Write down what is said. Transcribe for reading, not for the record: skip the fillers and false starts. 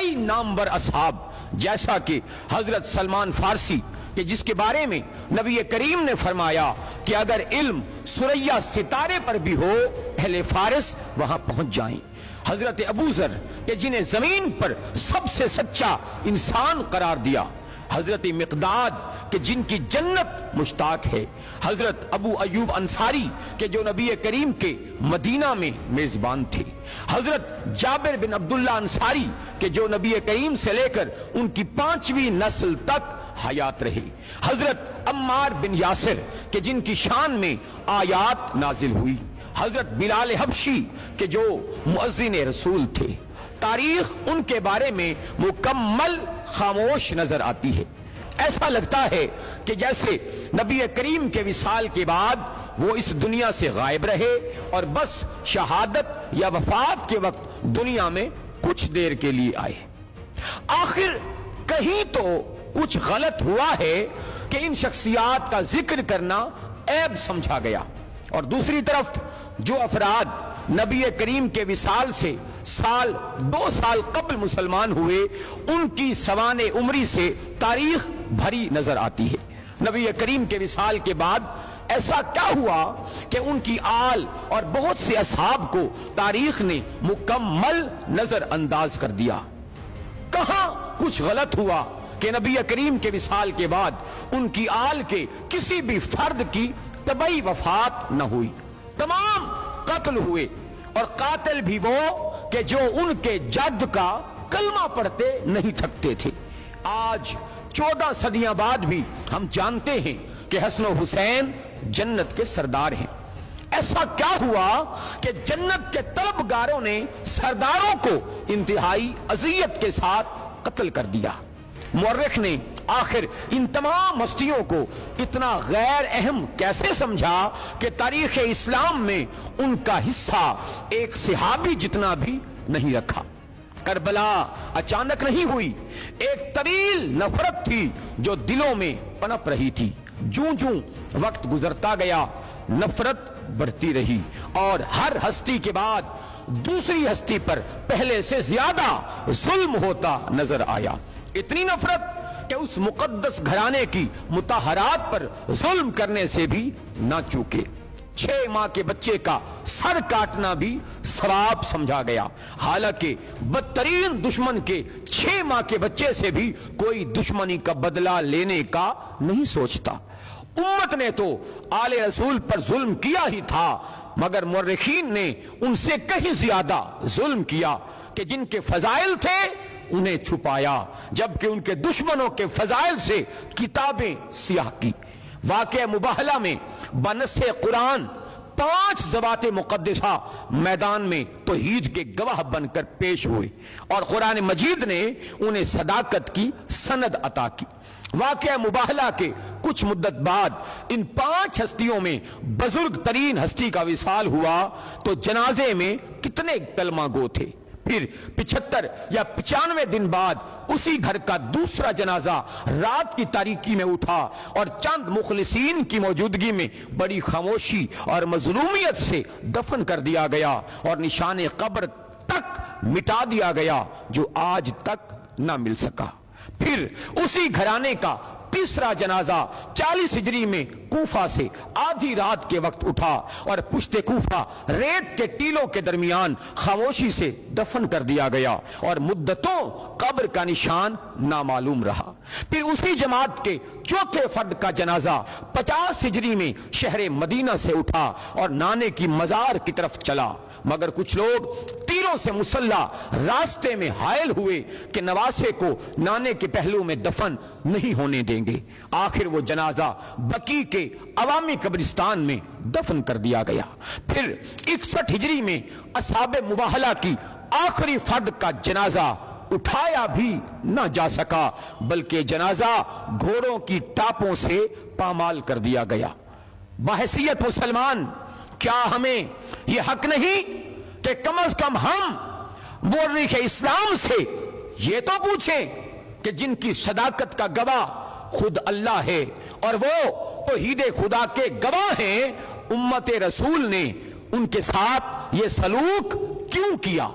کئی نامور اصحاب، جیسا کہ حضرت سلمان فارسی کہ جس کے بارے میں نبی کریم نے فرمایا کہ اگر علم ثریا ستارے پر بھی ہو اہل فارس وہاں پہنچ جائیں، حضرت ابو ذر کہ جنہیں زمین پر سب سے سچا انسان قرار دیا، حضرت مقداد کہ جن کی جنت مشتاق ہے، حضرت ابو ایوب انصاری کہ جو نبی کریم کے مدینہ میں میزبان تھے، حضرت جابر بن عبداللہ انصاری کہ جو نبی کریم سے لے کر ان کی 5ویں نسل تک حیات رہے، حضرت عمار بن یاسر کہ جن کی شان میں آیات نازل ہوئی، حضرت بلال حبشی کہ جو مؤذن رسول تھے۔ تاریخ ان کے بارے میں مکمل خاموش نظر آتی ہے۔ ایسا لگتا ہے کہ جیسے نبی کریم کے وصال کے بعد وہ اس دنیا سے غائب رہے اور بس شہادت یا وفات کے وقت دنیا میں کچھ دیر کے لیے آئے۔ آخر کہیں تو کچھ غلط ہوا ہے کہ ان شخصیات کا ذکر کرنا عیب سمجھا گیا، اور دوسری طرف جو افراد نبی کریم کے وصال سے 2 سال قبل مسلمان ہوئے ان کی سوانح عمری سے تاریخ بھری نظر آتی ہے۔ نبی کریم کے وصال کے بعد ایسا کیا ہوا کہ ان کی آل اور بہت سے اصحاب کو تاریخ نے مکمل نظر انداز کر دیا؟ کہاں کچھ غلط ہوا کہ نبی کریم کے وصال کے بعد ان کی آل کے کسی بھی فرد کی طبعی وفات نہ ہوئی؟ تمام قتل ہوئے، اور قاتل بھی وہ کہ جو ان کے جد کا کلمہ پڑھتے نہیں تھکتے تھے۔ آج 14 صدیاں بعد بھی ہم جانتے ہیں کہ حسن و حسین جنت کے سردار ہیں۔ ایسا کیا ہوا کہ جنت کے طلبگاروں نے سرداروں کو انتہائی اذیت کے ساتھ قتل کر دیا؟ مورخ نے آخر ان تمام ہستیوں کو اتنا غیر اہم کیسے سمجھا کہ تاریخ اسلام میں ان کا حصہ ایک صحابی جتنا بھی نہیں رکھا؟ کربلا اچانک نہیں ہوئی، ایک طویل نفرت تھی جو دلوں میں پنپ رہی تھی۔ جوں جوں وقت گزرتا گیا نفرت بڑھتی رہی، اور ہر ہستی کے بعد دوسری ہستی پر پہلے سے زیادہ ظلم ہوتا نظر آیا۔ اتنی نفرت کہ اس مقدس گھرانے کی مطہرات پر ظلم کرنے سے بھی نہ چوکے۔ 6 ماہ کے بچے کا سر کاٹنا بھی ثواب سمجھا گیا، حالانکہ بدترین دشمن کے 6 ماہ کے بچے سے بھی کوئی دشمنی کا بدلہ لینے کا نہیں سوچتا۔ امت نے تو آل رسول پر ظلم کیا ہی تھا، مگر مورخین نے ان سے کہیں زیادہ ظلم کیا کہ جن کے فضائل تھے انہیں چھپایا، جبکہ ان کے دشمنوں کے فضائل سے کتابیں سیاہ کی۔ واقعہ مباہلہ میں بنص قرآن 5 ذوات مقدسہ میدان میں توحید کے گواہ بن کر پیش ہوئے، اور قرآن مجید نے انہیں صداقت کی سند عطا کی۔ واقعہ مباہلہ کے کچھ مدت بعد ان 5 ہستیوں میں بزرگ ترین ہستی کا وصال ہوا تو جنازے میں کتنے کلمہ گو تھے؟ پھر 75 یا 95 دن بعد اسی گھر کا دوسرا جنازہ رات کی تاریکی میں اٹھا، اور چند مخلصین کی موجودگی میں بڑی خاموشی اور مظلومیت سے دفن کر دیا گیا، اور نشان قبر تک مٹا دیا گیا جو آج تک نہ مل سکا۔ پھر اسی گھرانے کا تیسرا جنازہ 40 ہجری میں کوفہ سے آدھی رات کے وقت اٹھا، اور پشت کوفہ ریت کے ٹیلوں کے درمیان خاموشی سے دفن کر دیا گیا، اور مدتوں قبر کا نشان نامعلوم رہا۔ پھر اسی جماعت کے چوتھے فرد کا جنازہ 50 ہجری میں شہر مدینہ سے اٹھا اور نانے کی مزار کی طرف چلا، مگر کچھ لوگ تیروں سے مسلح راستے میں حائل ہوئے کہ نواسے کو نانے کے پہلو میں دفن نہیں ہونے دیں گے۔ آخر وہ جنازہ بقیع کے عوامی قبرستان میں دفن کر دیا گیا۔ پھر 61 ہجری میں اصحاب مباہلہ کی آخری فرد کا جنازہ اٹھایا بھی نہ جا سکا، بلکہ جنازہ گھوڑوں کی ٹاپوں سے پامال کر دیا گیا۔ بحیثیت مسلمان کیا ہمیں یہ حق نہیں کہ کم از کم ہم مورخ اسلام سے یہ تو پوچھیں کہ جن کی صداقت کا گواہ خود اللہ ہے اور وہ توحید خدا کے گواہ ہیں، امت رسول نے ان کے ساتھ یہ سلوک کیوں کیا؟